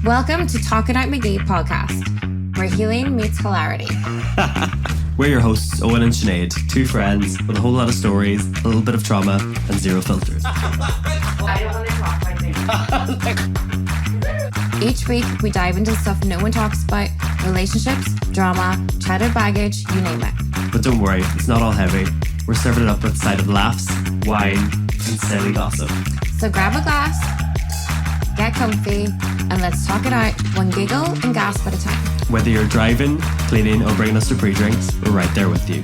Welcome to Talkin McGee podcast, where healing meets hilarity. We're your hosts, Owen and Sinead, two friends with a whole lot of stories, a little bit of trauma, and zero filters. I don't want to talk like this. Each week, we dive into stuff no one talks about: relationships, drama, childhood baggage, you name it. But don't worry, it's not all heavy. We're serving it up with a side of laughs, wine, and silly gossip. So grab a glass, get comfy, and let's talk it out one giggle and gasp at a time. Whether you're driving, cleaning, or bringing us to pre-drinks, we're right there with you.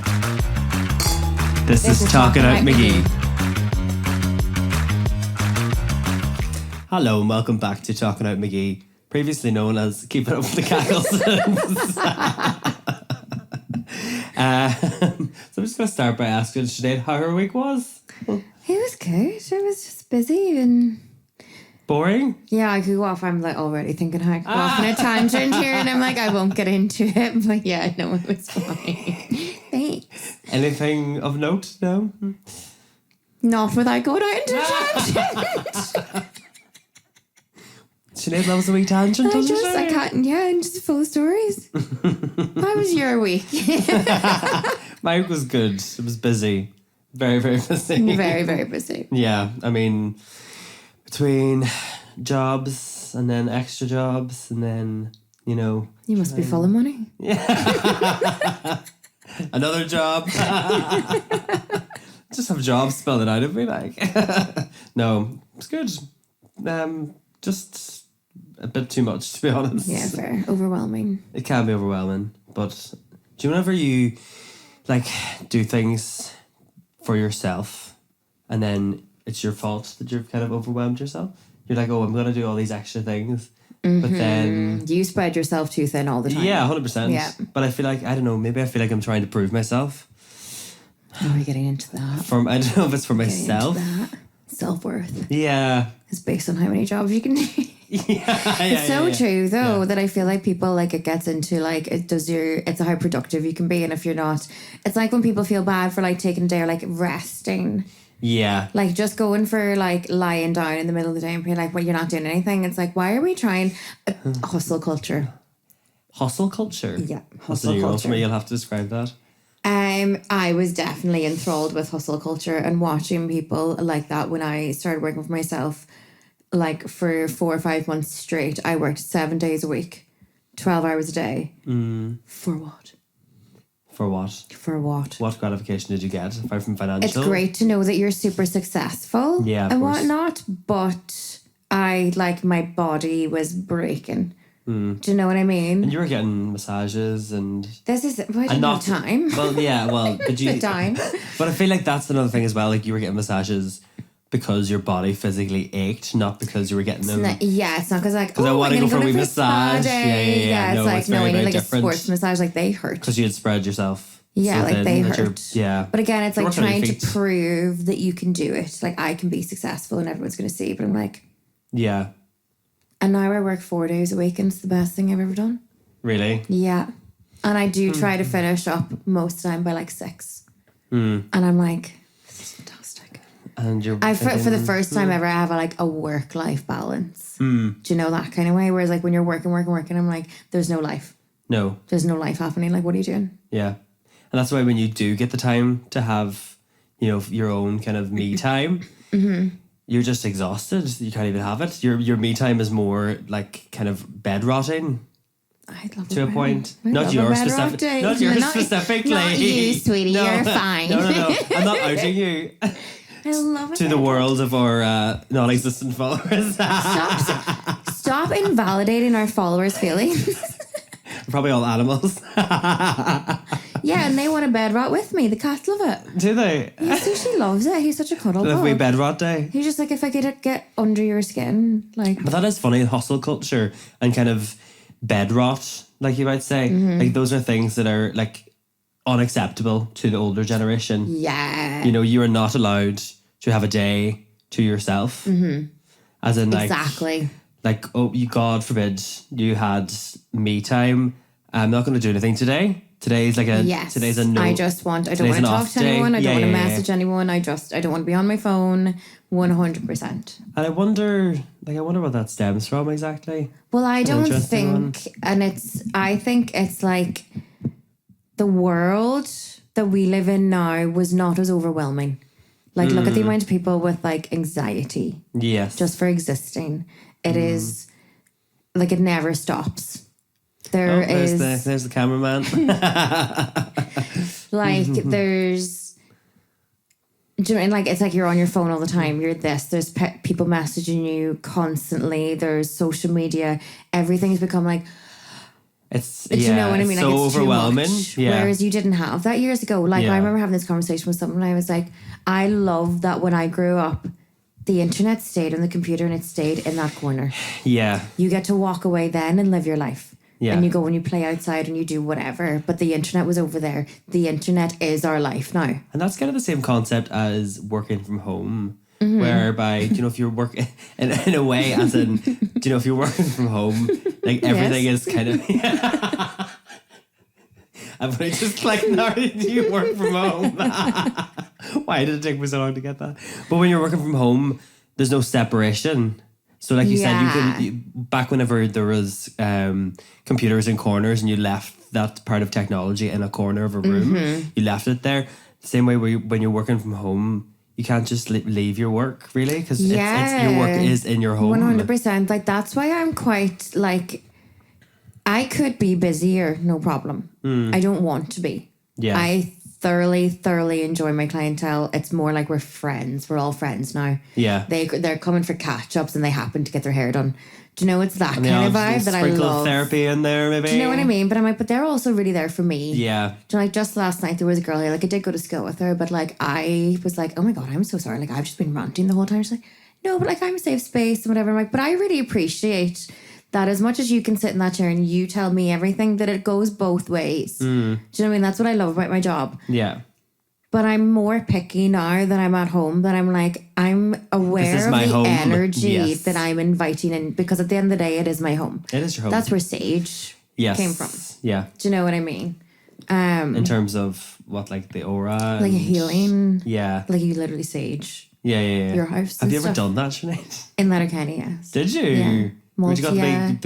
This is Talkin McGee. Hello and welcome back to Talkin McGee, previously known as Keeping Up With The Cackles. So I'm just going to start by asking Sinead how her week was. It was good. It was just busy and... boring? Yeah, I could go off. I'm like already thinking how I could go off on a tangent here, and I'm like, I won't get into it. But yeah, no, it was fine. Thanks. Anything of note? No? Not without going out into a tangent. Sinead loves a wee tangent, doesn't she? I can't, yeah, I'm just full of stories. How was your week? My week was good. It was busy. Very, very busy. Very, very busy. Yeah, I mean, between jobs and then extra jobs and then, you know... You must be full of money. Yeah. Another job. Just have jobs spelled it out of me, like. No, it's good. Just a bit too much, to be honest. Yeah, fair. Overwhelming. It can be overwhelming, but do you know whenever you, like, do things for yourself and then it's your fault that you've kind of overwhelmed yourself? You're like, oh, I'm going to do all these extra things. Mm-hmm. But then... You spread yourself too thin all the time. Yeah, 100%. Yeah. But I feel like, I don't know, maybe I feel like I'm trying to prove myself. Oh, you're getting into that. I don't know if it's for myself. Self-worth. Yeah. It's based on how many jobs you can do. It's so true though that I feel like people, like, it gets into like it's how productive you can be, and if you're not, it's like when people feel bad for like taking a day or like resting. Yeah. Like just going for like lying down in the middle of the day and being like, well, you're not doing anything. It's like, why are we trying hustle culture? Hustle culture? Yeah, hustle culture. For me, you'll have to describe that. I was definitely enthralled with hustle culture and watching people like that when I started working for myself. Like for 4 or 5 months straight, I worked 7 days a week, 12 hours a day. For what? For what? For what? What gratification did you get apart from financial? It's great to know that you're super successful and whatnot, but my body was breaking. Do you know what I mean? And you were getting massages and... This is... Well, I didn't have time. Well, yeah, well... But you... time. But I feel like that's another thing as well. Like, you were getting massages because your body physically ached, not because you were getting them... It's not because like, I want to go for a wee massage. Yeah, no, it's like, no, I need like different. a sports massage. Like, they hurt. Because you had spread yourself. Yeah, so like they hurt. Yeah. But again, it's like trying to prove that you can do it. Like, I can be successful and everyone's going to see. But I'm like... Yeah. And now I work 4 days a week and it's the best thing I've ever done. Really? Yeah. And I do try to finish up most of the time by like 6. And I'm like, this is fantastic. And you're... for the first time ever, I have a work-life balance. Do you know, that kind of way? Whereas like when you're working, I'm like, there's no life. No. There's no life happening. Like, what are you doing? Yeah. And that's why when you do get the time to have, you know, your own kind of me time... You're just exhausted. You can't even have it. Your me time is more like kind of bed rotting. I'd love to a point. Not yours specifically. Not yours specifically. Not you, sweetie. No, you're fine. No. I'm not outing you. I love it. To the world of our non-existent followers. Stop invalidating our followers' feelings. Probably all animals. Yeah, and they want to bed rot with me. The cats love it. Do they? Yeah, Sushi loves it. He's such a cuddle Love bug. we bed rot day. He's just like, if I could get under your skin, like. But that is funny, hustle culture and kind of bed rot, like you might say. Like those are things that are like unacceptable to the older generation. Yeah. You know, you are not allowed to have a day to yourself. As in, like, exactly. Like, oh, God forbid you had me time. I'm not going to do anything today. Today's like a Yes. today's a no. I don't want to an talk off to day. anyone. I don't Yeah, want to yeah, yeah. message anyone. I don't want to be on my phone 100%. And I wonder what that stems from exactly. Well, I don't interesting think, and I think it's like the world that we live in now was not as overwhelming. Like, look at the amount of people with like anxiety Yes. just for existing. It is like it never stops. There's the cameraman. like there's, do you know, and like it's like you're on your phone all the time. You're this. There's people messaging you constantly. There's social media. Everything's become like. Do you know what I mean? So like it's overwhelming. Too much. Yeah. Whereas you didn't have that years ago. Like I remember having this conversation with someone and I was like, I love that when I grew up, the internet stayed on the computer and it stayed in that corner. Yeah. You get to walk away then and live your life. Yeah. And you go and you play outside and you do whatever. But the internet was over there. The internet is our life now. And that's kind of the same concept as working from home. Whereby, if you're working in a way, as in, if you're working from home, like everything is kind of. I've only just clicked now. Do you work from home? Why did it take me so long to get that? But when you're working from home, there's no separation. So, like you said, back whenever there was computers in corners, and you left that part of technology in a corner of a room, you left it there. The same way when you're working from home. You can't just leave your work, really, because it's your work is in your home. 100%. Like, that's why I'm quite, like, I could be busier, no problem. I don't want to be. Yeah. I thoroughly enjoy my clientele. It's more like we're friends. We're all friends now. Yeah. They're coming for catch-ups and they happen to get their hair done. Do you know, it's that kind of vibe that I love. Therapy in there, maybe. Do you know what I mean? But I'm like, but they're also really there for me. Yeah. Do you know, like just last night there was a girl here, like I did go to school with her, but like I was like, oh my God, I'm so sorry. Like I've just been ranting the whole time. She's like, no, but like I'm a safe space and whatever. I'm like, but I really appreciate that as much as you can sit in that chair and you tell me everything, that it goes both ways. Do you know what I mean? That's what I love about my job. Yeah. But I'm more picky now that I'm at home, that I'm like, I'm aware of the home. energy that I'm inviting in, because at the end of the day, it is my home. It is your home. That's where Sage came from. Yeah. Do you know what I mean? In terms of what, like the aura? Like a healing. Yeah. Like you literally Sage. Yeah. Your house. Have you ever done that, Sinead? In Letterkenny, yes. Did you? Yeah. Would you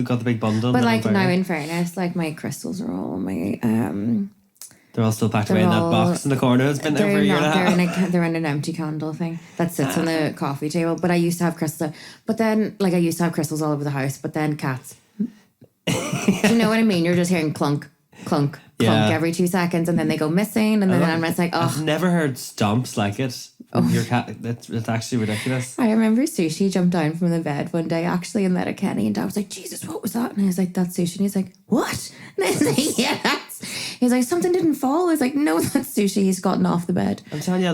got the big bundle? But like now, in fairness, like my crystals are all my they're all still packed away in that box in the corner. It's been there for a year and a half. They're in an empty candle thing that sits on the coffee table. But I used to have crystals. But then, like, I used to have crystals all over the house. But then cats. Do you know what I mean? You're just hearing clunk, clunk, clunk every 2 seconds, and then they go missing, and then I'm just like, oh. I've never heard stomps like it. Your cat, it's actually ridiculous. I remember Sushi jumped down from the bed one day, actually, in Letterkenny, and Dad was like, Jesus, what was that? And I was like, that's Sushi. And he's like, what? And I was like, yeah, he's like, something didn't fall. I was like, no, that's Sushi. He's gotten off the bed. I'm telling you, a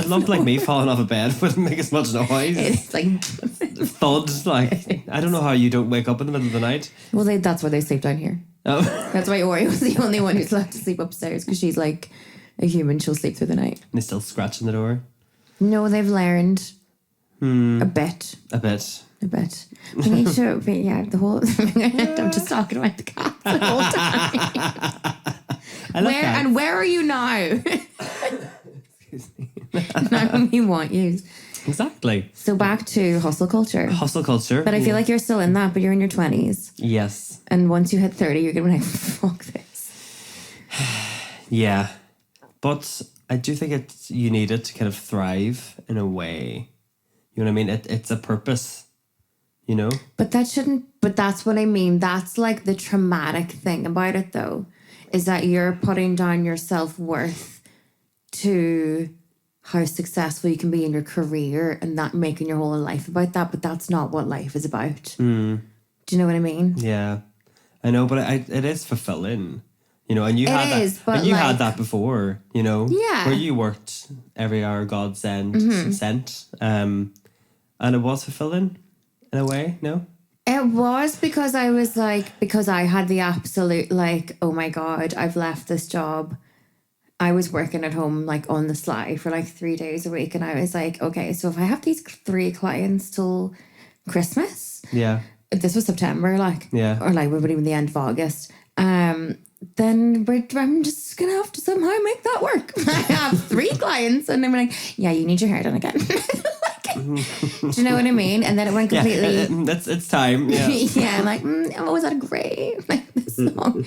lump like me falling off a bed wouldn't make as much noise. It's like thuds. Like, I don't know how you don't wake up in the middle of the night. Well, that's why they sleep down here. Oh. That's why Ori was the only one who's allowed to sleep upstairs, because she's like a human. She'll sleep through the night. And they still scratching the door? No, they've learned a bit. A bit. We need to, but yeah, the whole. I'm just talking about the cats the whole time. Where are you now? Excuse me. Now we want you. Exactly. So back to hustle culture. But I feel like you're still in that, but you're in your 20s. Yes. And once you hit 30, you're going to be like, fuck this. Yeah. But I do think you need it to kind of thrive in a way. You know what I mean? It's a purpose, you know? But that's what I mean. That's like the traumatic thing about it, though, is that you're putting down your self-worth to how successful you can be in your career and that making your whole life about that. But that's not what life is about. Do you know what I mean? Yeah, I know, but it is fulfilling. You know, and you had that before, you know, where you worked every hour God sent, and it was fulfilling in a way, no? It was, because I was like, because I had the absolute like, oh my God, I've left this job. I was working at home like on the sly for like 3 days a week, and I was like, okay, so if I have these 3 clients till Christmas, this was September, like, or like, we were even the end of August, then I'm just going to have to somehow make that work. I have 3 clients and I'm like, yeah, you need your hair done again. Do you know what I mean? And then it went completely... It's time. Yeah. yeah, I'm like, oh, is that great? Like this song.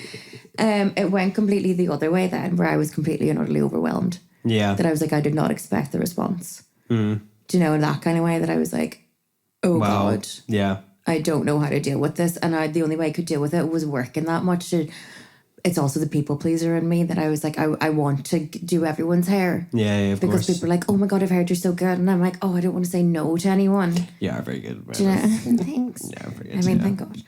It went completely the other way then, where I was completely and utterly overwhelmed. Yeah. That I was like, I did not expect the response. Mm. Do you know, in that kind of way that I was like, oh Wow. God. Yeah. I don't know how to deal with this. And the only way I could deal with it was working that much. It's also the people pleaser in me that I was like, I want to do everyone's hair. Yeah, of because course. People are like, oh my God, I've heard you're so good. And I'm like, oh, I don't want to say no to anyone. Yeah, very good. Do you know? Thanks. Yeah, very I good. mean, thank God.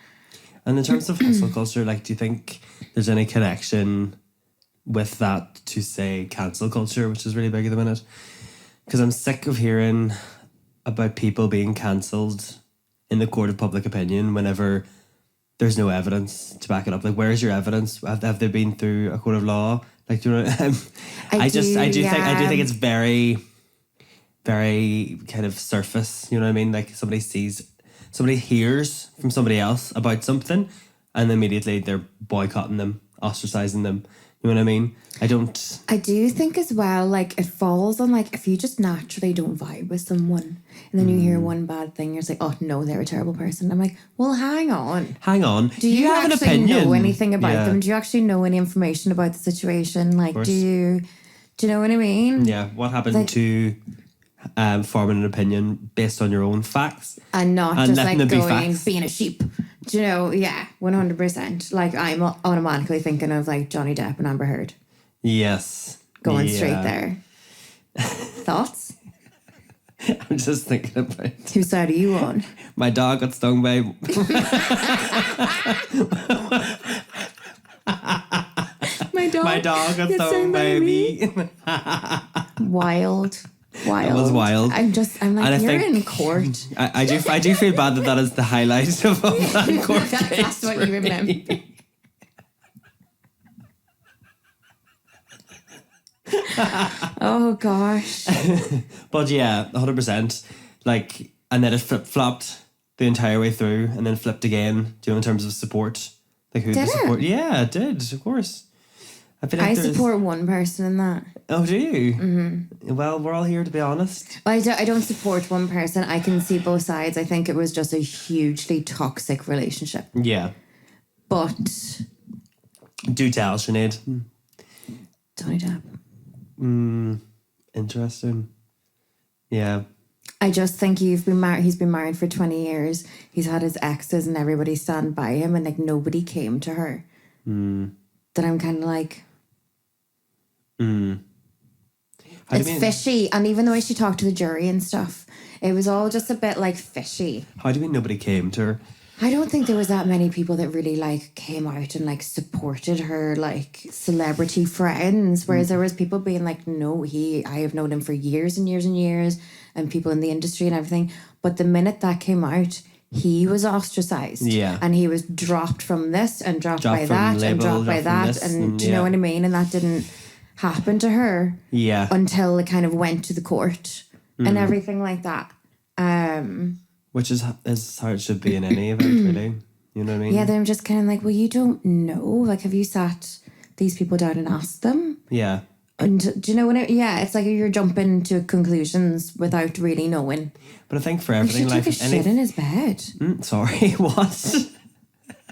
And in terms of hustle culture, like, do you think there's any connection with that to, say, cancel culture, which is really big at the minute? Because I'm sick of hearing about people being cancelled in the court of public opinion whenever there's no evidence to back it up. Like, where's your evidence? Have they been through a court of law? Like, do you know? I do think it's very, very kind of surface. You know what I mean? Like, somebody hears from somebody else about something, and immediately they're boycotting them, ostracizing them. You know what I mean? I do think as well, like, it falls on, like, if you just naturally don't vibe with someone and then you hear one bad thing, you're just like, oh no, they're a terrible person. I'm like, well, hang on. Do you have an actually opinion? know anything about them? Do you actually know any information about the situation? Like, do you know what I mean? Yeah. What happened to forming an opinion based on your own facts and not just like going being a sheep? Do you know? Yeah, 100%. Like, I'm automatically thinking of like Johnny Depp and Amber Heard. Yes. Going straight there. Thoughts? I'm just thinking about... Whose side are you on? My dog got stung by... My dog got stung by a bee. Wild. It was wild. I'm like, you're in court. I do feel bad that is the highlight of that court case. That's what you remember. Oh gosh. But yeah, 100%. Like, and then it flip-flopped the entire way through, and then flipped again. Do you know, in terms of support, like who the support? Yeah, it did, of course. I feel like I support one person in that. Oh, do you? Mm-hmm. Well, we're all here to be honest. Well, I don't support one person. I can see both sides. I think it was just a hugely toxic relationship. Yeah. But... Do tell, Sinead. Johnny Depp. Interesting. Yeah. I just think he's been married for 20 years. He's had his exes and everybody stand by him, and like nobody came to her. That I'm kind of like... It's fishy. And even the way she talked to the jury and stuff, it was all just a bit like fishy. How do you mean nobody came to her? I don't think there was that many people that really like came out and like supported her, like celebrity friends. Whereas there was people being like, no, I have known him for years and years and years, and people in the industry and everything. But the minute that came out, he was ostracized. Yeah. And he was dropped from this and dropped by that and dropped by that. And do you know what I mean? And that didn't happen to her. Yeah. Until it kind of went to the court and everything like that. Which is how it should be in any event, really. You know what I mean? Yeah, then I'm just kind of like, well, you don't know. Like, have you sat these people down and asked them? Yeah. And do you know what it's like you're jumping to conclusions without really knowing. But I think for everything, she took a shit in his bed. Sorry, what?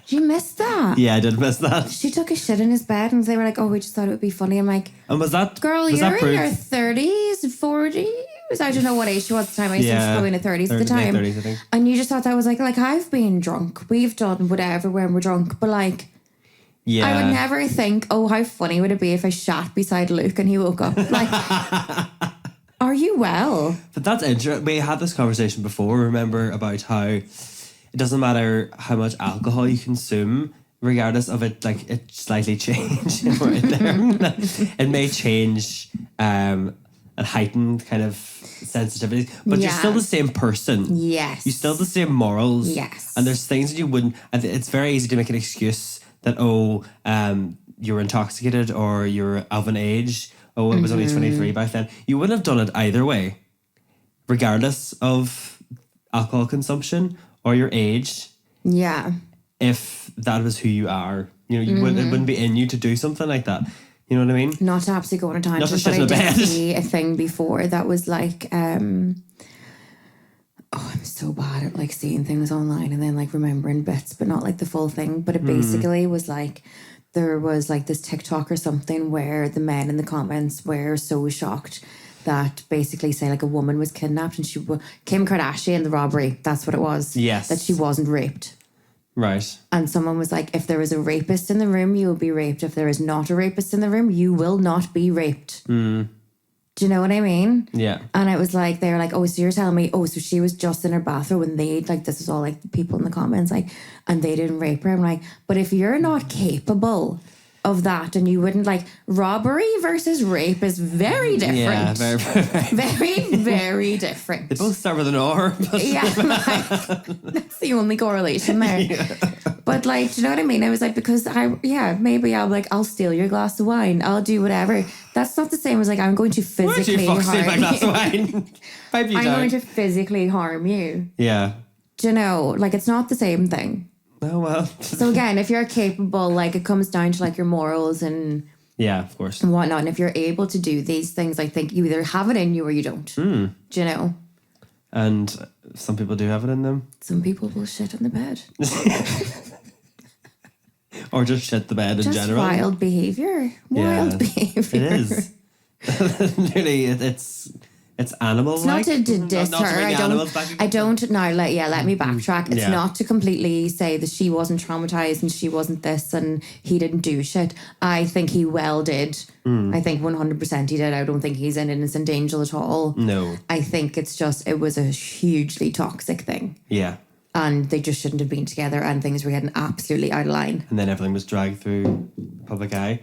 You missed that? Yeah, I did miss that. She took a shit in his bed, and they were like, oh, we just thought it would be funny. I'm like... And was that... Girl, was you're that in your 30s, 40s? I don't know what age she was at the time. I used to be probably in her 30s at the time. 30s, I think. And you just thought that was like I've been drunk. We've done whatever when we're drunk. But like... Yeah. I would never think, oh, how funny would it be if I shat beside Luke and he woke up. Like, are you well? But that's interesting. We had this conversation before, remember, about how it doesn't matter how much alcohol you consume, regardless of it, like, it slightly change. It may change and heighten kind of sensitivity, but you're still the same person. Yes. You still have the same morals. Yes. And there's things that you wouldn't... It's very easy to make an excuse that, you're intoxicated or you're of an age. Oh, it was only 23 back then. You wouldn't have done it either way, regardless of alcohol consumption or your age. Yeah. If that was who you are, You know, it wouldn't be in you to do something like that. You know what I mean? Not to absolutely go on a tangent, Not to but shit I in a did bed. see a thing before that was like, I'm so bad at like seeing things online and then like remembering bits, but not like the full thing. But it basically was like, there was like this TikTok or something where the men in the comments were so shocked that basically say like a woman was kidnapped and Kim Kardashian, the robbery, that's what it was. Yes. That she wasn't raped. Right. And someone was like, if there is a rapist in the room, you will be raped. If there is not a rapist in the room, you will not be raped. Do you know what I mean? Yeah. And it was like, they were like, oh, so you're telling me, oh, so she was just in her bathroom and they, like, this is all like the people in the comments, like, and they didn't rape her. I'm like, but if you're not capable of that and you wouldn't, like, robbery versus rape is very different. Yeah, very, very, very different. They both start with an R. But Yeah, like, that's the only correlation there. Yeah. But like, do you know what I mean? I was like, because maybe I'll steal your glass of wine. I'll do whatever. That's not the same as like, I'm going to physically harm you. My glass of wine? I'm going to physically harm you. Yeah. Do you know? Like, it's not the same thing. Oh, well. So again, if you're capable, like it comes down to like your morals and yeah, of course, and whatnot. And if you're able to do these things, I think you either have it in you or you don't. Do you know? And some people do have it in them. Some people will shit on the bed. Or just shit the bed in general. Wild behaviour. Wild behaviour. It is. Nearly, it's animal. It's not to diss her. I don't. Now, let me backtrack. It's not to completely say that she wasn't traumatized and she wasn't this and he didn't do shit. I think he well did. I think 100% he did. I don't think he's an innocent angel at all. No. I think it's just, it was a hugely toxic thing. Yeah. And they just shouldn't have been together and things were getting absolutely out of line. And then everything was dragged through the public eye.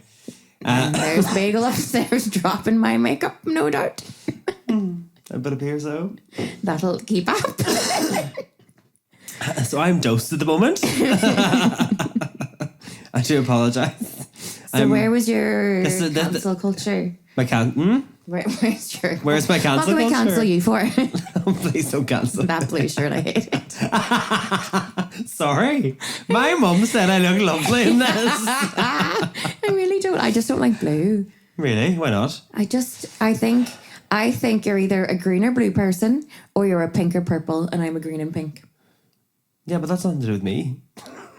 And there's Bagel upstairs dropping my makeup, no doubt. It appears so. That'll keep up. So I'm dosed at the moment. I do apologise. So where was your cancel culture? My Where's your... Where's my cancel culture? What can we cancel you for? Oh, please don't cancel. That blue shirt, I hate it. Sorry. My mum said I look lovely in this. I really don't. I just don't like blue. Really? Why not? I think you're either a green or blue person or you're a pink or purple and I'm a green and pink. Yeah, but that's nothing to do with me.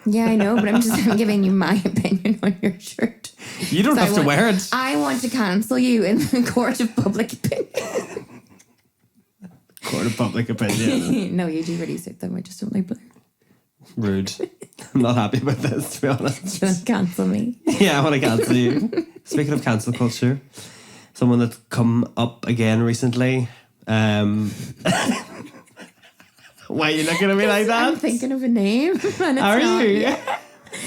Yeah, I know, but I'm giving you my opinion on your shirt. You don't have to wear it. I want to cancel you in the court of public opinion. Court of public opinion. No, you do really suit them. I just don't like blue. Rude. I'm not happy with this, to be honest. You want to cancel me? Yeah, I want to cancel you. Speaking of cancel culture, someone that's come up again recently. Why are you looking at me like that? I'm thinking of a name. And it's are you?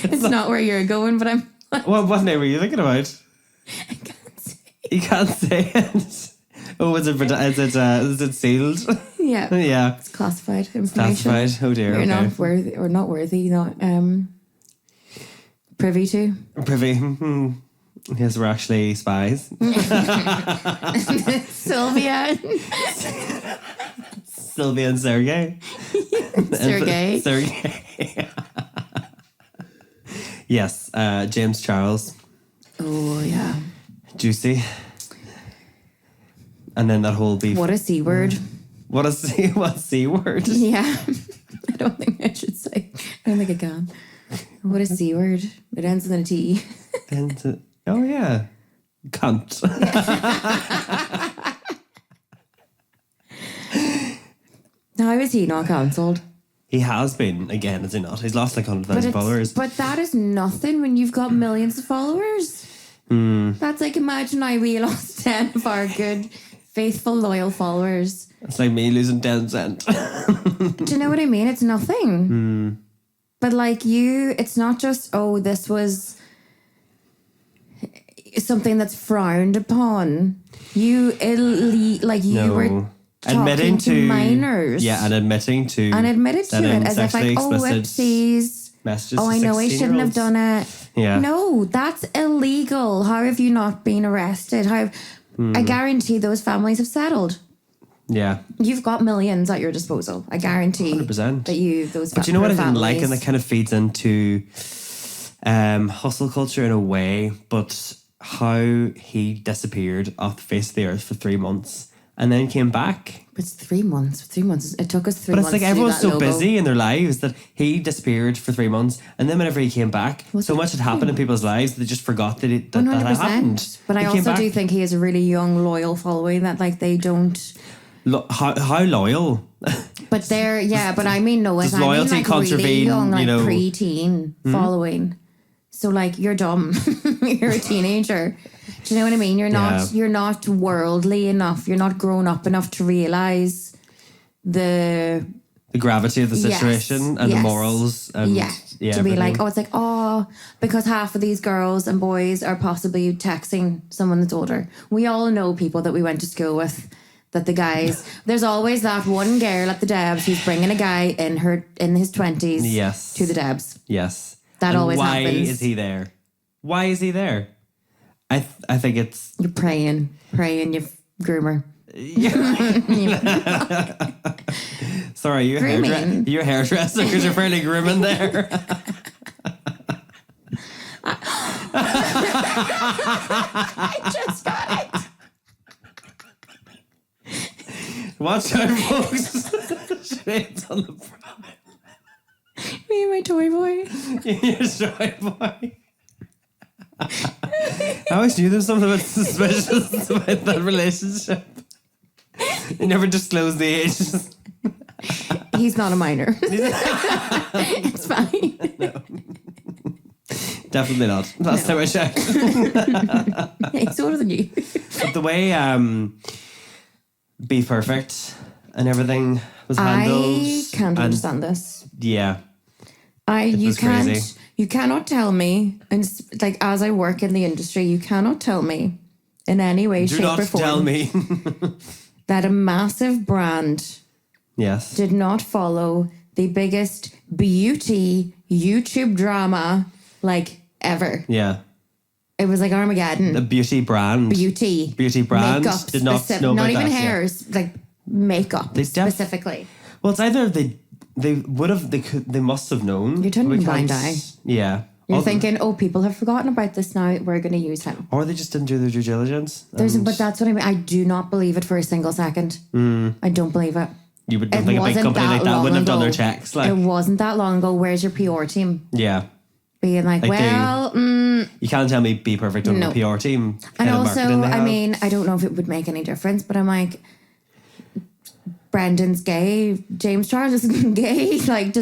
It's not where you're going, but I'm... What name were you thinking about? I can't say. You can't say it. Oh, is it sealed? Yeah. Yeah. It's classified information. Classified. Oh dear. We're okay. not worthy, or not worthy, not privy to. Privy. Yes, we're actually spies. Sylvia and Sergey. Sergey. Yes, James Charles. Oh, yeah. Juicy. And then that whole beef. What a C word. What C word? Yeah. I don't think I should say. I don't think I can. What a C word. It ends with a T. Oh, yeah. Cunt. How is he not cancelled? He has been, again, is he not? He's lost like 100,000 followers. But that is nothing when you've got millions of followers. That's like, imagine we lost 10 of our good, faithful, loyal followers. It's like me losing 10 cents. Do you know what I mean? It's nothing. But like it's not just, this was something that's frowned upon. You were admitting to minors. Yeah, and admitting to. And admitted to it as if like, whoopsies. Messages I know I shouldn't have done it. Yeah. No, that's illegal. How have you not been arrested? I guarantee those families have settled. Yeah. You've got millions at your disposal. I guarantee 100%. that those. But you know what I didn't like, and that kind of feeds into hustle culture in a way, but how he disappeared off the face of the earth for 3 months and then came back. It's 3 months. 3 months. It took us 3 But months. it's like everyone's so busy in their lives that he disappeared for 3 months, and then whenever he came back, so much had happened in people's lives they just forgot that that had happened. But I also do think he has a really young, loyal following that like they don't. How loyal? But they're but I mean no, does I mean loyalty like contravene, really young, like pre-teen following. So like you're dumb, you're a teenager. Do you know what I mean? You're not worldly enough. You're not grown up enough to realize the gravity of the situation and the morals. And to everything. be like, it's like, because half of these girls and boys are possibly texting someone that's older. We all know people that we went to school with. That the guys, there's always that one girl at the Debs who's bringing a guy in his 20s to the Debs. Yes. That always happens. Why is he there? Why is he there? I think it's... You're praying, you groomer. Sorry, you're a hairdresser because you're fairly grooming there. I just got it. Watch out, folks. Shades on the front. Me and my toy boy. Your toy boy. I always knew there was something about suspicious about that relationship. You never disclosed the age. He's not a minor. It's fine. No. Definitely not. Last time I checked. He's older than you. But the way Be Perfect and everything was handled. I can't understand this. Yeah. You cannot tell me, and like as I work in the industry, you cannot tell me in any way, shape, or form. Tell me that a massive brand did not follow the biggest beauty YouTube drama like ever. Yeah. It was like Armageddon. The beauty brand. Beauty brand makeup did not know not about even that, hairs, like makeup specifically. Well, it's either they must have known. You're turning a blind eye. Yeah. You're thinking, people have forgotten about this now, we're going to use him. Or they just didn't do their due diligence. But that's what I mean. I do not believe it for a single second. I don't believe it. You would think a big company like that wouldn't have done their checks. Like, it wasn't that long ago. Where's your PR team? Yeah. Being like you can't tell me Be Perfect on the PR team. And also, I mean, I don't know if it would make any difference, but I'm like, Brendan's gay, James Charles is gay. Like,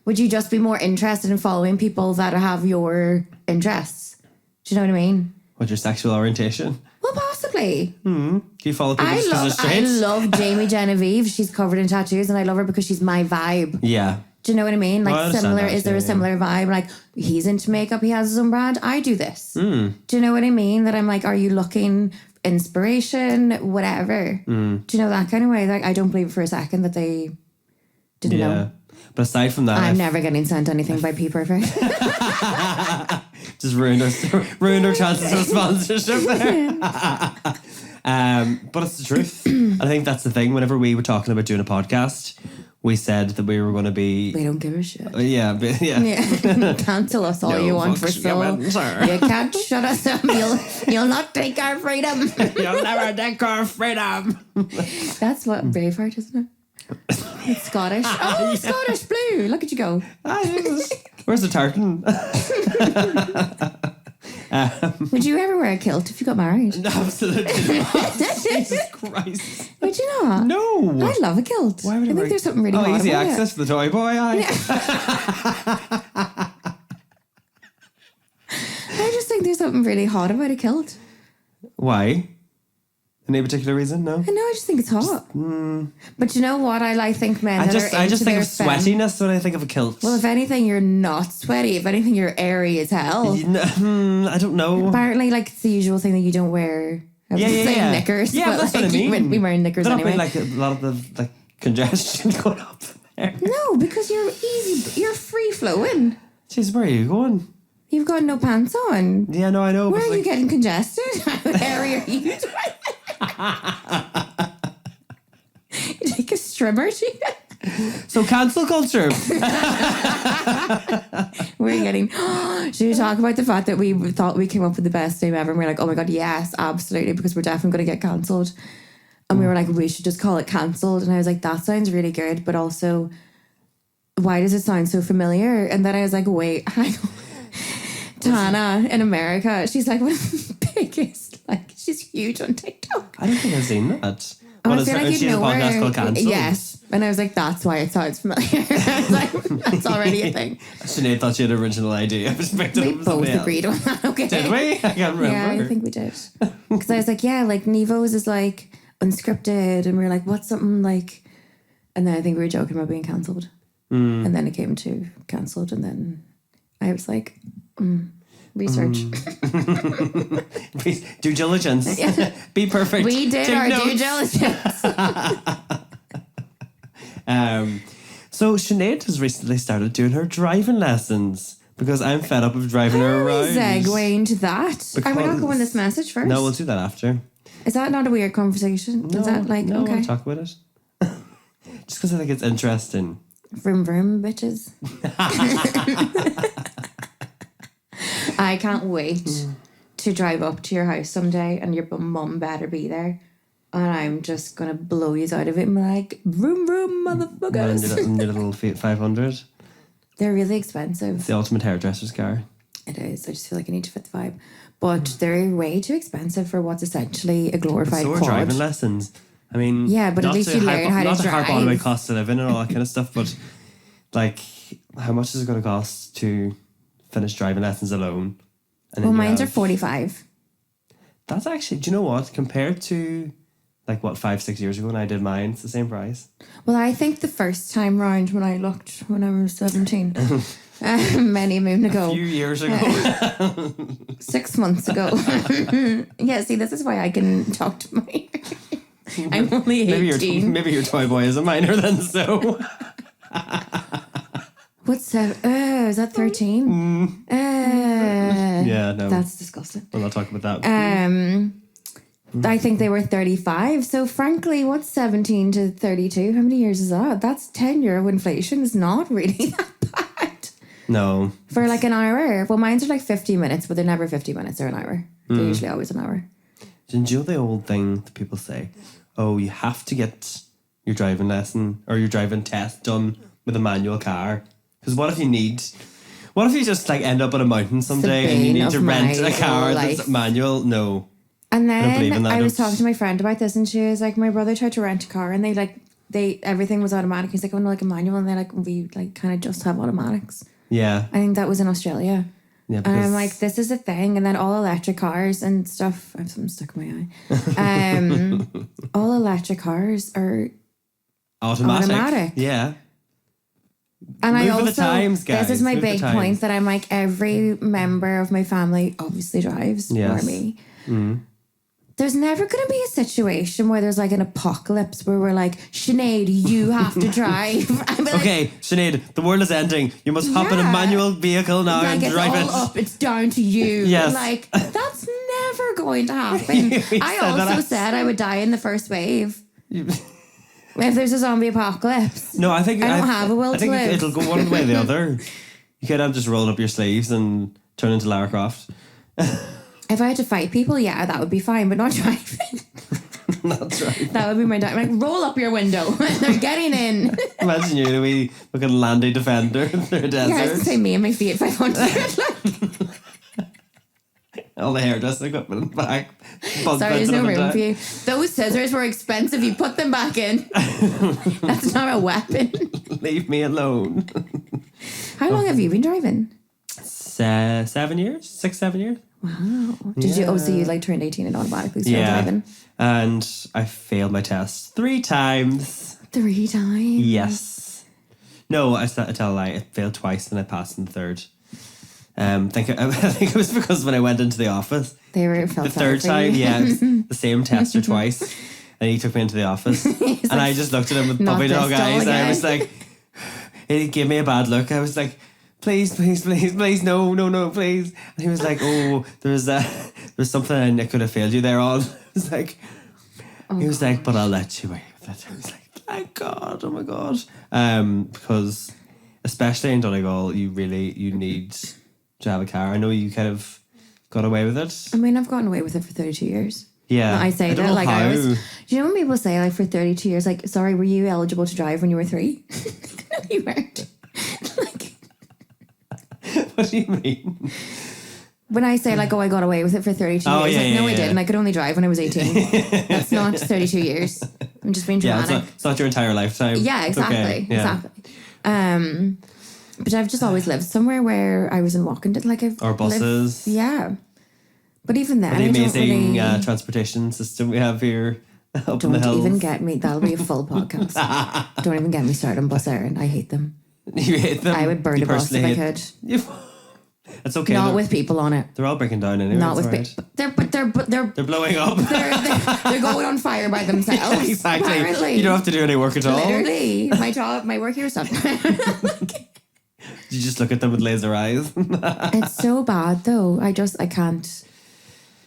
would you just be more interested in following people that have your interests? Do you know what I mean? What's your sexual orientation? Well, possibly. Do you follow people because they're straight? I love Jamie Genevieve. She's covered in tattoos and I love her because she's my vibe. Yeah. Do you know what I mean? Like is there a similar vibe? Like he's into makeup, he has his own brand. I do this. Do you know what I mean? That I'm like, are you looking inspiration, whatever? Do you know that kind of way? Like I don't believe for a second that they didn't know. But aside from that, I'm never getting sent anything by P Perfect. Just ruined our chances of sponsorship there. But it's the truth. I think that's the thing. Whenever we were talking about doing a podcast, we said that we were going to be... We don't give a shit. Yeah. Cancel us all you want for so. You can't shut us up. You'll not take our freedom. You'll never take our freedom. That's what Braveheart, isn't it? It's Scottish. Oh, Scottish blue. Look at you go. Where's the tartan? Would you ever wear a kilt if you got married? Absolutely not. Jesus Christ. Would you not? No. I love a kilt. Why would I think there's something really hot easy about access it. to the toy boy. I just think there's something really hot about a kilt. Why? Any particular reason? No. I just think it's hot. But you know what? I think men. I just think of sweatiness when I think of a kilt. Well, if anything, you're not sweaty. If anything, you're airy as hell. I don't know. Apparently, like it's the usual thing that you don't wear. Knickers. Yeah, but that's like, what I mean. You wouldn't be wearing knickers anyway. Like a lot of the congestion going up there. No, because you're easy. You're free flowing. Jeez, where are you going? You've got no pants on. Yeah, no, I know. Where are you getting congested? How hairy are you? You take a strimmer, So cancel culture. Where started getting, should we talk about the fact that we thought we came up with the best name ever? And we were like, oh my God, yes, absolutely, because we're definitely going to get cancelled. And we were like, we should just call it cancelled. And I was like, that sounds really good, but also, why does it sound so familiar? And then I was like, wait, hang on. Tana in America, she's like one of the biggest, like, she's huge on TikTok. I don't think I've seen that. Oh, What I is feel her? like She's you'd a know podcast her. called Cancelled. Yes. And I was like, that's why it sounds familiar. I was like, that's already a thing. Sinead thought she had an original idea. I just picked it We up with both somebody agreed on that, okay. Did we? I can't remember. Yeah, I think we did. Because I was like, yeah, like Nevo's is like unscripted. And we were like, what's something like... And then I think we were joking about being cancelled. And then it came to cancelled. And then I was like, research. Due diligence. Yeah. Be perfect. We did Take our notes. due diligence. So Sinead has recently started doing her driving lessons because I'm fed up of driving her around. Segue into that. Are we not going this message first? No, we'll do that after. Is that not a weird conversation? No, Is that like, no, okay? I'll talk about it. Just because I think it's interesting. Vroom vroom, bitches. I can't wait to drive up to your house someday and your mum better be there. And I'm just going to blow you out of it and be like, vroom vroom, motherfuckers. And your little Fiat 500. They're really expensive. It's the ultimate hairdresser's car. It is. I just feel like I need to fit the vibe. But they're way too expensive for what's essentially a glorified So are quad. driving lessons. I mean, Yeah, but at not least to you learn how to not to harp on drive. about cost of living and all that kind of stuff, but like, how much is it going to cost to finish driving lessons alone? And Well, then you mine's are have- 45. That's actually, do you know what? Compared to like what 5-6 years ago when I did mine, it's the same price. Well, I think the first time round when I looked when I was 17, many a moon ago. A few years ago. 6 months ago. Yeah, see, this is why I can talk to my... I'm only 18. maybe your toy boy is a minor then, so. What's 7? Is that 13? Yeah, no. That's disgusting. We'll not talk about that. I think they were 35. So frankly, what's 17 to 32? How many years is that? That's 10 euro inflation. Is not really that bad. No. For like an hour. Well, mine's are like 50 minutes, but they're never 50 minutes. They're an hour. They're usually always an hour. Did you know the old thing that people say? Oh, you have to get your driving lesson or your driving test done with a manual car. Because what if you just like end up on a mountain someday and you bane need of to rent my a car life. that's manual? No. And don't believe in then that. I was talking to my friend about this, and she was like, my brother tried to rent a car, and they everything was automatic. He's like, oh no, like a manual, and they're like, we like kind of just have automatics. Yeah. I think that was in Australia. Yeah. And I'm like, this is a thing. And then all electric cars and stuff. I have something stuck in my eye. All electric cars are automatic. Yeah. And Move I with also, the times, guys. this is my Move with big the point times. that I'm like, every member of my family obviously drives, Yes. or me. There's never going to be a situation where there's like an apocalypse where we're like, Sinead, you have to drive. I'd be like, Okay, Sinead, the world is ending. You must hop in a Yeah. manual vehicle now like and it's drive all it. up, it's down to you. Yes. Like, that's never going to happen. We I said that also last- said I would die in the first wave. If there's a zombie apocalypse. No, I think I don't have a will I think to live. it'll go one way or the other. You could have just rolled up your sleeves and turn into Lara Croft. If I had to fight people, yeah, that would be fine, but not driving. That's right. That would be my like, roll up your window. They're getting in. Imagine you, a wee fucking landy defender through a Yeah, I was desert. gonna say me and my Fiat 500. All the hairdressing equipment in the back. Bug Sorry, there's bouncing no up and room down. for you. Those scissors were expensive. You put them back in. That's not a weapon. Leave me alone. How long have you been driving? 7 years? 6-7 years? Wow. Did you? Oh, so you like turned 18 and automatically started Yeah. driving? And I failed my test 3 times. 3 times. Yes. No, I tell a lie. I failed twice and I passed in the third. I think it was because when I went into the office, They were felt the third time, yeah, it was the same tester twice, and he took me into the office, and I just looked at him with "Not puppy this dog doll eyes, and I again." was like, he gave me a bad look. I was like, please, please, please, please, no, no, no, please. And he was like, oh, there's something I could have failed you there on. I was like, he was like, but I'll let you away with it. I was like, thank God, oh my God, because especially in Donegal, you need to have a car. I know you kind of got away with it. I mean, I've gotten away with it for 32 years. Yeah. I say don't that know like how. I was. Do you know when people say like for 32 years, like, sorry, were you eligible to drive when you were 3? No, you weren't. Like, what do you mean? when I say like, oh, I got away with it for 32 years, yeah, like, no, I yeah. didn't. I could only drive when I was 18. That's not 32 years. I'm just being Yeah, dramatic. it's not your entire lifetime. Yeah, It's exactly. okay. Yeah. Exactly. But I've just always lived somewhere where I was in walking like I've Or buses. Yeah. But even then, The I don't amazing really, transportation system we have here up in the don't hills. even get me. That'll be a full podcast. Don't even get me started on bus Erin. I hate them. You hate them? I would burn You a bus if I personally could. It's okay. Not with people on it. They're all breaking down anyway. Not it's with all right. people. They're blowing up. they're going on fire by themselves. Yeah, exactly. Apparently. You don't have to do any work at all. Literally, my work here is done. You just look at them with laser eyes. It's so bad though. I can't.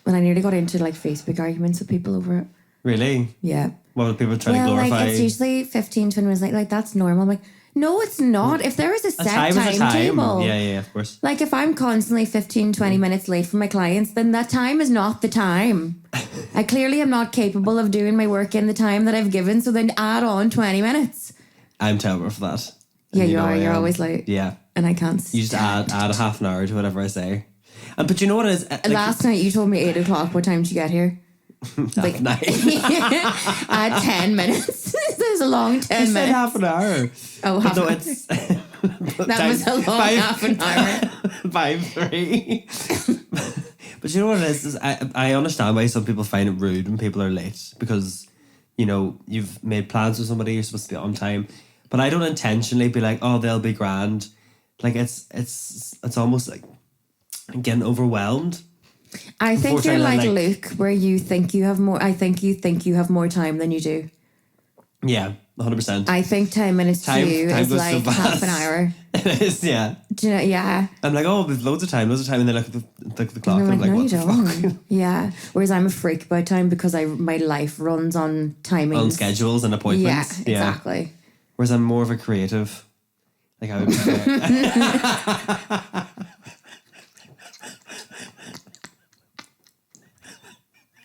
And I nearly got into like Facebook arguments with people over it. Really? Yeah. What were people trying to glorify? Like it's usually 15, 20 minutes late. Like that's normal. I'm like, no, it's not. If there is a set timetable. Yeah, of course. Like if I'm constantly 15, 20 minutes late for my clients, then that time is not the time. I clearly am not capable of doing my work in the time that I've given. So then add on 20 minutes. I'm terrible for that. Yeah, And you are. I You're am. always late. Yeah. And I can't. You just add a half an hour to whatever I say. But you know what it is? Like, Last night you told me 8 o'clock. What time did you get here? like 9. At 10 minutes. There's a long 10 You said minutes. half an hour. Oh, half No, an hour. it's That was a long half an hour. 5:03. But you know what it is I understand why some people find it rude when people are late because, you know, you've made plans with somebody, you're supposed to be on time. But I don't intentionally be like, oh, they'll be grand. Like it's almost like getting overwhelmed. I think you're Unfortunately, like Luke, where you think you have more. I think you have more time than you do. Yeah, 100%. I think 10 minutes to you time is goes like so half fast. an hour. It is, yeah. Do you know? Yeah. I'm like, oh, there's loads of time, and then I look at the clock, And and I'm I'm like, like, no, what you the don't. fuck? Yeah. Whereas I'm a freak about time because my life runs on timings. On schedules and Yeah, appointments. exactly. Whereas I'm more of a creative. Like I would prefer.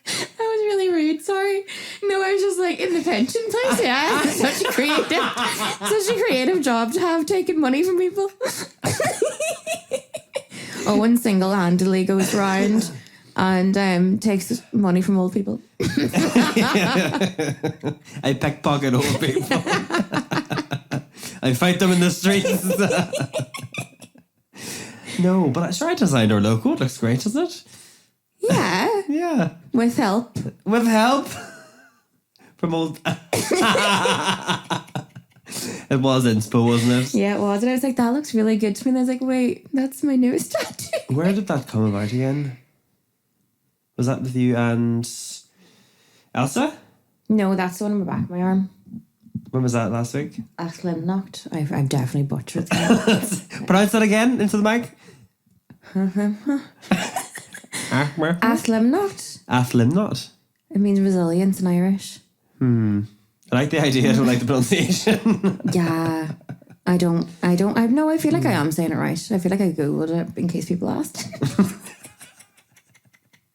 That was really rude. Sorry. No, I was just like in the pension place. Yeah, such a creative job to have, taking money from people. Owen single-handedly goes round and takes money from old people. I pickpocket old people. I fight them in the streets. No, but I sure I designed our logo. It looks great, doesn't it? Yeah, Yeah. with help. With help from old. It was inspo, wasn't it? Yeah, it was. And I was like, that looks really good to me. And I was like, wait, that's my newest tattoo. Where did that come about again? Was that with you and Elsa? No, that's the one on the back of my arm. When was that, last week? Athlimnocht. I've definitely butchered that. Pronounce that again into the mic. Athlimnocht. Athlimnocht. It means resilience in Irish. I like the idea, I don't like the pronunciation. Yeah. I feel like I am saying it right. I feel like I Googled it in case people asked.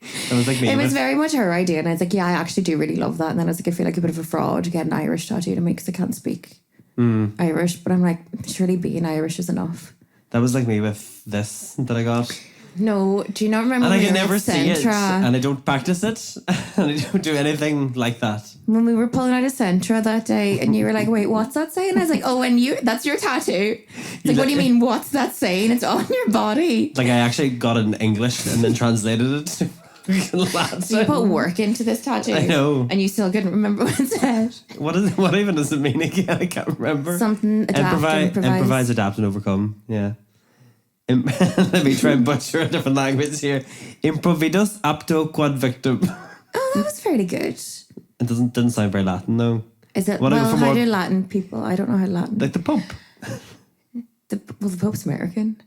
It was like me. It was very much her idea. And I was like, yeah, I actually do really love that. And then I was like, I feel like a bit of a fraud to get an Irish tattoo to me because I can't speak Irish. But I'm like, surely being Irish is enough. That was like me with this that I got. No, do you not remember And I when can we were never at see it. Centra? And I don't practice it. And I don't do anything like that. When we were pulling out of Centra that day and you were like, wait, what's that saying? I was like, oh, and that's your tattoo. It's like, what do you mean, what's that saying? It's on your body. Like I actually got it in English and then translated it to Latin. So you put work into this tattoo. I know. And you still couldn't remember what it said. What even does it mean again? I can't remember. Something adapt, improvise, adapt, and overcome. Yeah. Let me try and butcher a different language here. Improvidus apto quod victim. Oh, that was fairly good. It didn't sound very Latin though. Is it? What Well, for how more- do Latin people? I don't know how Latin. Like the Pope. The Pope's American.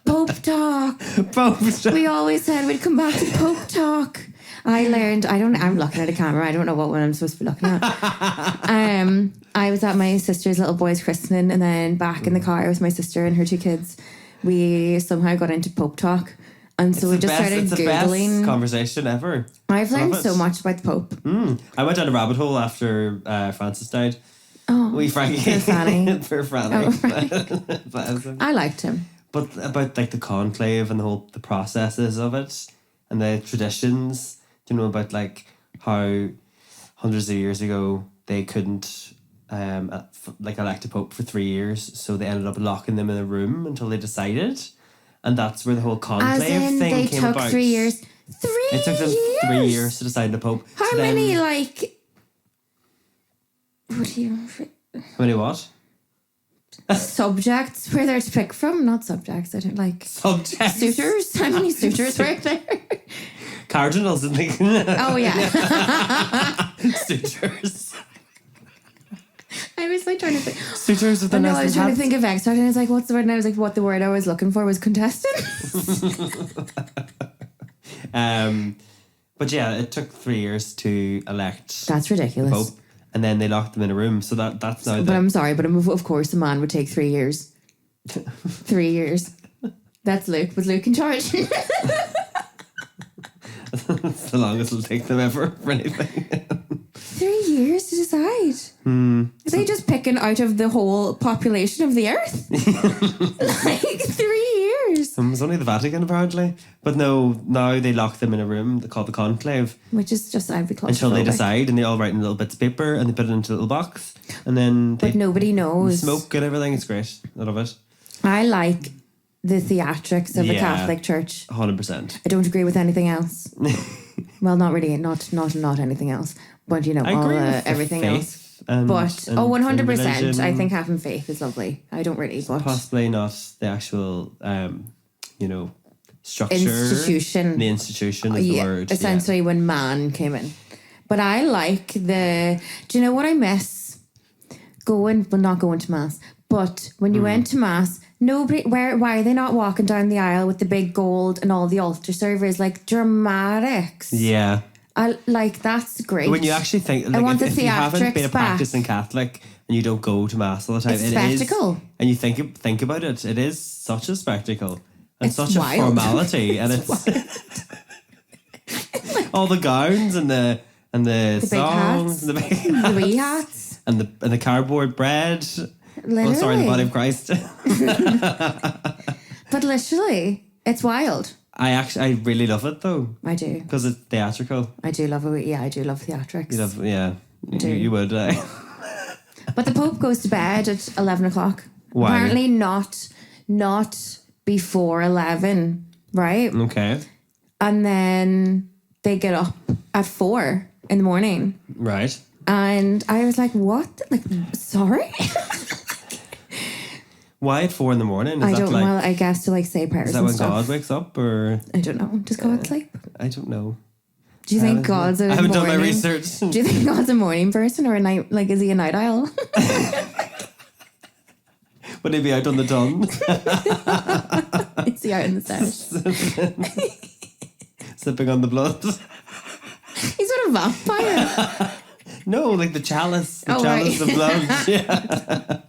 Pope talk. Pope. We always said we'd come back to Pope talk. I learned, I'm looking at a camera. I don't know what one I'm supposed to be looking at. I was at my sister's little boy's christening, and then back in the car with my sister and her 2 kids, we somehow got into Pope talk. And so we just started Googling. It's the best conversation ever. I've learned so much about the Pope. I went down a rabbit hole after Francis died. Oh, Wee Frankie. poor Franny. Poor Franny. Bless him. I liked him. But about like the conclave and the processes of it and the traditions, about like how hundreds of years ago they couldn't elect a pope for 3 years, so they ended up locking them in a room until they decided. And that's where the whole conclave thing came about. They took 3 years. It took them 3 years to decide the Pope. How so many, then, How many what? subjects were there to pick from? Not subjects. I don't like. Subjects? Suitors? How many suitors were there? Cardinals, I think. Oh, yeah. Suitors. I was like trying to think. Suitors with the I was trying to think of X Factor, and I was like, what's the word? And I was like, what the word I was looking for was contestants. But yeah, it took 3 years to elect. That's ridiculous. Pope, and then they locked them in a room. So that's now. But I'm sorry, but of course a man would take 3 years. 3 years. That's Luke. Was Luke in charge? That's the longest it'll take them ever for anything. 3 years to decide. Are they just picking out of the whole population of the earth? Like 3 years. It was only the Vatican apparently. But no, now they lock them in a room called the conclave. Which is just, I'd be claustrophobic. Until they decide, and they all write in little bits of paper and they put it into a little box. And then but nobody knows. Smoke and everything. It's great. I love it. I like the theatrics of a Catholic church. 100%. I don't agree with anything else. Well, not really. Not anything else. But, everything else. And, but, 100%. I religion. think having faith is lovely. I don't really, but... Possibly not the actual, structure. Institution. The institution is the word. Essentially when man came in. But I like do you know what I miss? Not going to Mass. But when you went to Mass, why are they not walking down the aisle with the big gold and all the altar servers, like dramatics? Yeah. That's great. When you actually think, I want if you haven't been a practicing Catholic and you don't go to Mass all the time, it's spectacle. And you think about it, it is such a spectacle and It's such wild. a formality, and it's all the gowns and the songs big hats, and the the wee hats and the cardboard bread. Literally. Oh, sorry, the body of Christ. But literally, it's wild. I really love it though. I do. Because it's theatrical. I do love it. Yeah, I do love theatrics. You would. But the Pope goes to bed at 11 o'clock. Why? Apparently not before 11, right? Okay. And then they get up at 4 in the morning. Right. And I was like, what? Like, sorry? Why at 4 a.m? I don't know. Well, I guess to say prayers. Is that and when stuff. God wakes up, or I don't know. Does God sleep? I don't know. Do you think God's a I haven't morning? done my research. Do you think God's a morning person or a night? Like, is he a night owl? Would he be out on the dawn? Is he out in the stairs? Sipping on the blood. He's not a vampire. No, like the chalice. The Oh, chalice right. of blood. Yeah.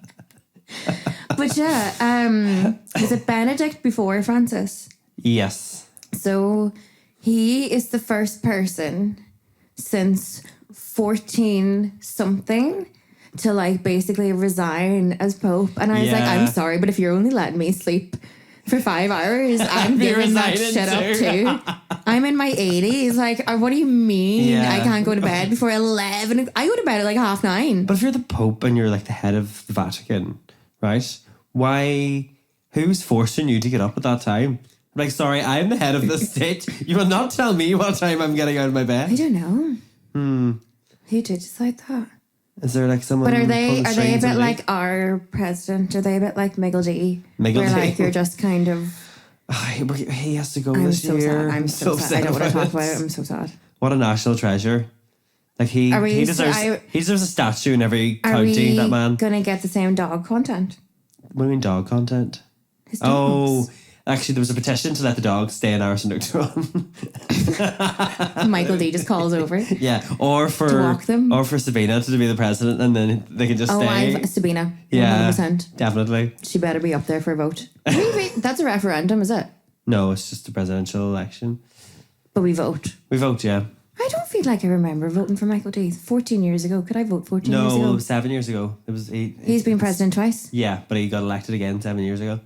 But yeah, was it Benedict before Francis? Yes. So he is the first person since 14 something to basically resign as Pope. And I was like, I'm sorry, but if you're only letting me sleep for 5 hours, I'm giving that shit up too. I'm in my 80s. Like, what do you mean I can't go to bed before 11? I go to bed at 9:30. But if you're the Pope and you're the head of the Vatican, right? Who's forcing you to get up at that time? Sorry, I'm the head of the state. You will not tell me what time I'm getting out of my bed. I don't know. Who did decide that? Is there someone? But are they a bit like our president? Are they a bit like Miggle D? Where you're just kind of... he has to go I'm this so year. sad. I'm so sad. I don't want to talk about it. I'm so sad. What a national treasure. He deserves a statue in every county, that man. Are we going to get the same dog content? What do you mean dog content? His dogs. Actually, there was a petition to let the dogs stay in Arsenal Michael D just calls over. Yeah, or for To walk them. or for Sabina to be the president, and then they can just Oh, stay. I've Sabina. Yeah, 100%. definitely. She better be up there for a vote. That's a referendum, is it? No, it's just a presidential election. But we vote. We vote, yeah. I don't feel like I remember voting for Michael D. 14 years ago. Could I vote 14 years ago? No, 7 years ago. It was 8. He's been president twice. Yeah, but he got elected again 7 years ago.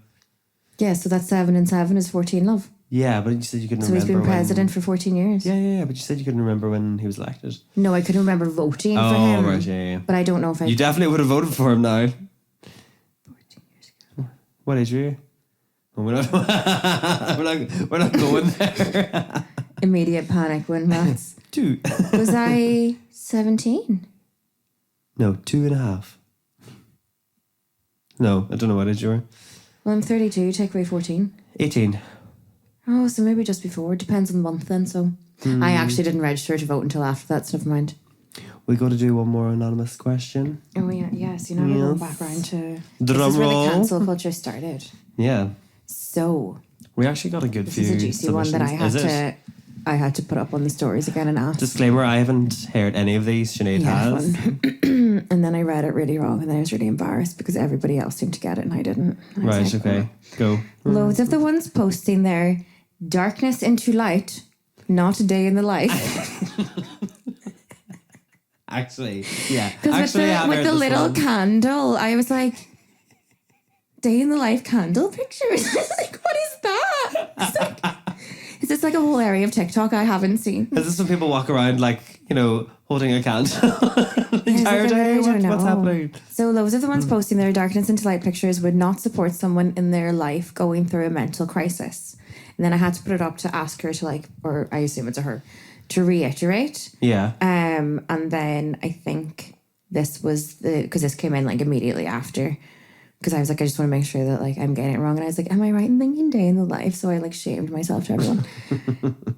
Yeah, so that's 7 and 7 is 14, love. Yeah, but you said you couldn't So remember. he's been president for 14 years. Yeah, but you said you couldn't remember when he was elected. No, I couldn't remember voting for him. Oh, right, yeah. But I don't know if I... You definitely would have voted for him now. 14 years ago. What age were you? Oh, we're not, we're not going there. Immediate panic when maths. 2. Was I 17? No, 2.5. No, I don't know what age you were. Well, I'm 32, take away 14. 18. Oh, so maybe just before. Depends on the month then, so... I actually didn't register to vote until after that, so never mind. We got to do one more anonymous question. Oh, yeah, yes. You know, we're going back around to... Drum this is where roll. the cancel culture started. Yeah. So... We actually got a good This few is a juicy one that submissions. I had to put up on the stories again and ask. Disclaimer, I haven't heard any of these. Sinead has. And then I read it really wrong and then I was really embarrassed because everybody else seemed to get it and I didn't. And I was Right, like, okay. Go. Loads of the ones posting their darkness into light, not a day in the life. Actually, yeah. Because with the little candle, I was like, day in the life candle pictures. I was like, what is that? It's like, is this like a whole area of TikTok I haven't seen? Is this when people walk around like, holding a candle the entire day? What's happening? So loads of the ones posting their darkness into light pictures would not support someone in their life going through a mental crisis. And then I had to put it up to ask her to or I assume it's a her, to reiterate. Yeah. And then I think this was because this came in immediately after. Because I was like, I just want to make sure that I'm getting it wrong. And I was like, am I right in thinking day in the life? So I shamed myself to everyone.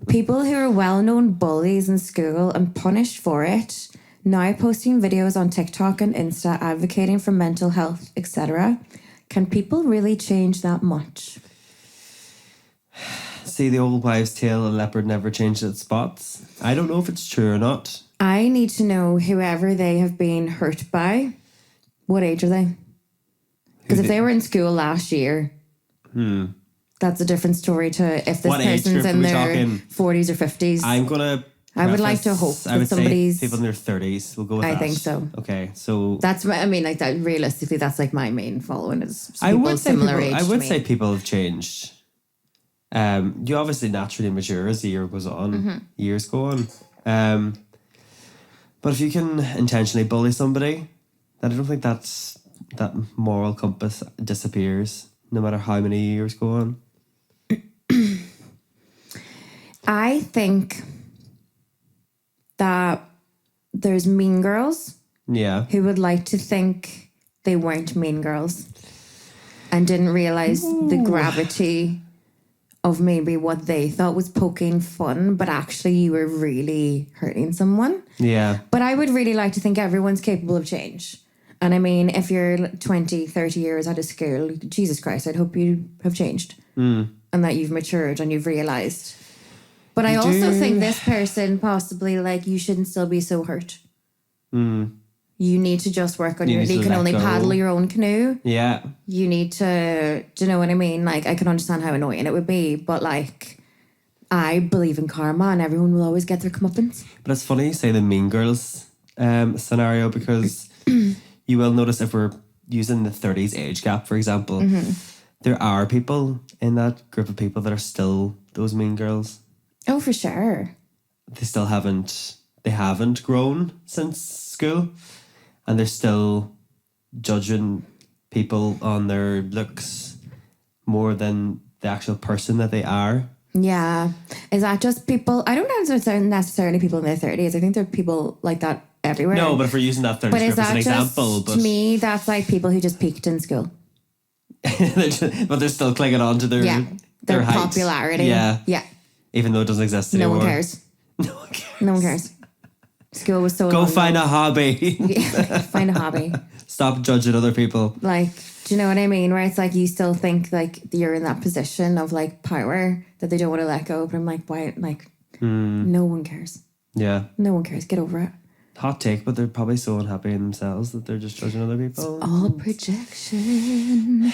People who are well-known bullies in school and punished for it, now posting videos on TikTok and Insta advocating for mental health, etc. Can people really change that much? See the old wives' tale, a leopard never changed its spots. I don't know if it's true or not. I need to know whoever they have been hurt by. What age are they? Because if they were in school last year, that's a different story to if this person's in their 40s or 50s. I'm going to... I would like to hope that somebody's... people in their 30s will go with that. I think so. Okay, so... That's that realistically, that's my main following is people I would similar age I would to me. say people have changed. You obviously naturally mature as the year goes on, years go on. But if you can intentionally bully somebody, then I don't think that moral compass disappears no matter how many years go on. I think that there's mean girls who would like to think they weren't mean girls and didn't realize the gravity of maybe what they thought was poking fun, but actually you were really hurting someone. Yeah. But I would really like to think everyone's capable of change. And if you're 20, 30 years out of school, Jesus Christ, I'd hope you have changed and that you've matured and you've realised. But I also think this person possibly, you shouldn't still be so hurt. You need to just work on you can only paddle your own canoe. Yeah. You need to, do you know what I mean? I can understand how annoying it would be, but I believe in karma and everyone will always get their comeuppance. But it's funny you say the Mean Girls scenario because you will notice if we're using the 30s age gap, for example, there are people in that group of people that are still those mean girls. Oh, for sure. They haven't grown since school and they're still judging people on their looks more than the actual person that they are. Yeah. Is that just people? I don't know if it's necessarily people in their 30s. I think there are people like that everywhere. No, but if we're using that 30s group as an example. To me, that's people who just peaked in school. But they're still clinging on to their height. Popularity. Yeah. Yeah. Even though it doesn't exist anymore. No one cares. No one cares. No one cares. School was so Go long find ago. a hobby. Find a hobby. Stop judging other people. Like, do you know what I mean? Where it's like you still think like you're in that position of like power that they don't want to let go. But I'm like, why? Like, no one cares. Yeah. No one cares. Get over it. Hot take, but they're probably so unhappy in themselves that they're just judging other people. All projection.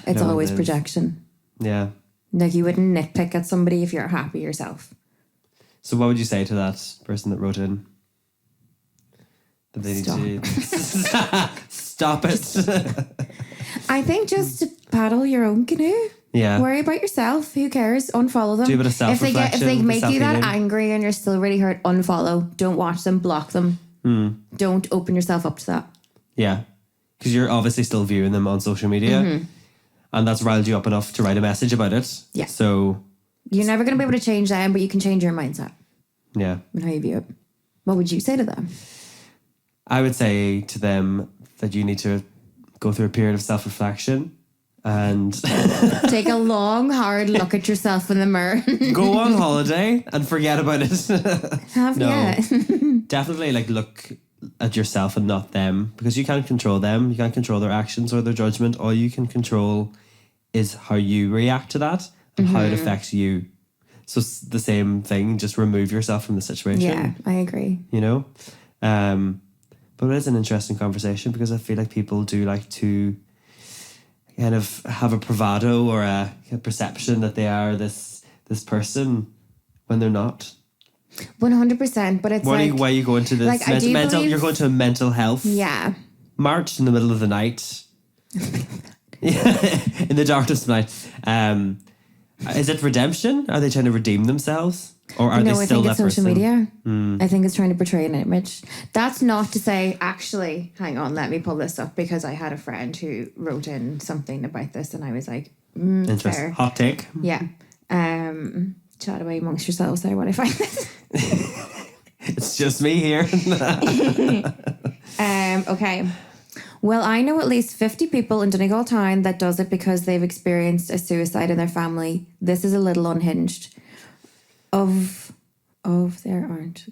It's No, always it is. projection. Yeah. Like you wouldn't nitpick at somebody if you're happy yourself. So what would you say to that person that wrote in? That they Stop. need to stop it. I think just to paddle your own canoe. Yeah. Worry about yourself. Who cares? Unfollow them. Do a bit of If they self-reflection, make you that self-healing. angry and you're still really hurt, unfollow. Don't watch them. Block them. Don't open yourself up to that. Yeah. Because you're obviously still viewing them on social media. And that's riled you up enough to write a message about it. Yeah. So, You're never going to be able to change them, but you can change your mindset yeah. and how you view it. What would you say to them? I would say to them that you need to go through a period of self-reflection and Take a long, hard look at yourself in the mirror. go on holiday and forget about it. No. Definitely like look at yourself and not them, because you can't control them. You can't control their actions or their judgment. All you can control is how you react to that and how it affects you. So it's the same thing, just remove yourself from the situation. Yeah, I agree. You know? But it is an interesting conversation because I feel like people do like to kind of have a bravado or a perception that they are this person when they're not. 100%, but it's Why are you going to this like, I do believe- you're going to a mental health yeah. march in the middle of the night. Yeah, in the darkness of the night. Is it redemption? Are they trying to redeem themselves? Or are they I still think it's that social person? media. I think it's trying to portray an image. That's not to say, actually, hang on, let me pull this up, because I had a friend who wrote in something about this and I was like, Interesting. fair. Hot take. Yeah. Chat away amongst yourselves there when I find this. It's just me here. Okay. Well, I know at least 50 people in Donegal town that does it because they've experienced a suicide in their family. This is a little unhinged. There aren't.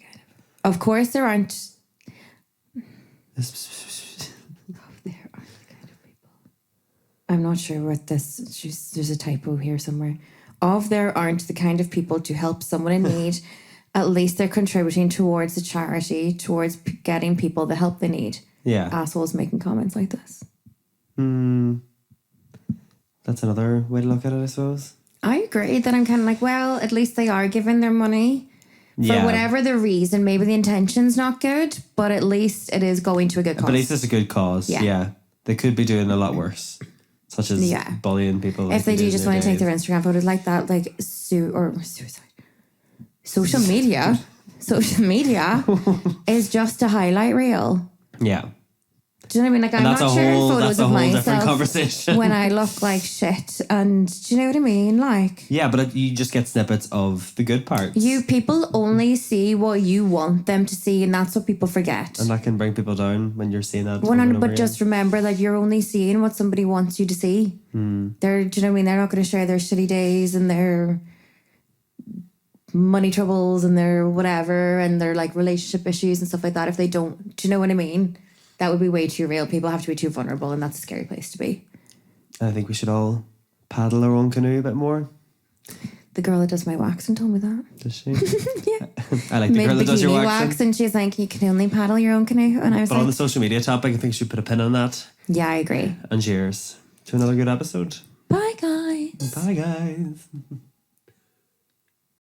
Of course there aren't. There aren't the kind of people. I'm not sure what this. There's a typo here somewhere. There aren't the kind of people to help someone in need. At least they're contributing towards the charity, towards getting people the help they need. Yeah. Assholes making comments like this. That's another way to look at it, I suppose. I agree that I'm kind of like, well, at least they are giving their money for Yeah. whatever the reason. Maybe the intention's not good, but at least it is going to a good cause. But at least it's a good cause. Yeah. Yeah. They could be doing a lot worse, such as Yeah. bullying people. If they do just want to take their Instagram photos like that, like suicide. Social media is just a highlight reel. Yeah. Do you know what I mean? Like, I'm that's not a sharing whole- photos that's a of whole different myself conversation. when I look like shit. And do you know what I mean? Like, Yeah, but you just get snippets of the good parts. you people only see what you want them to see, and that's what people forget. And that can bring people down when you're seeing that. 100, over but and just remember that you're only seeing what somebody wants you to see. They're, do you know what I mean? They're not going to share their shitty days and their money troubles and their whatever and their like relationship issues and stuff like that. If they don't, do you know what I mean? That would be way too real. People have to be too vulnerable, and that's a scary place to be. I think we should all paddle our own canoe a bit more. The girl that does my waxing told me that. Does she? Yeah. I like the Made girl that does your bikini waxing. wax, and she's like, you can only paddle your own canoe. And I was But on the like, social media topic, I think we should put a pin on that. yeah, I agree. And cheers to another good episode. Bye, guys. Bye, guys.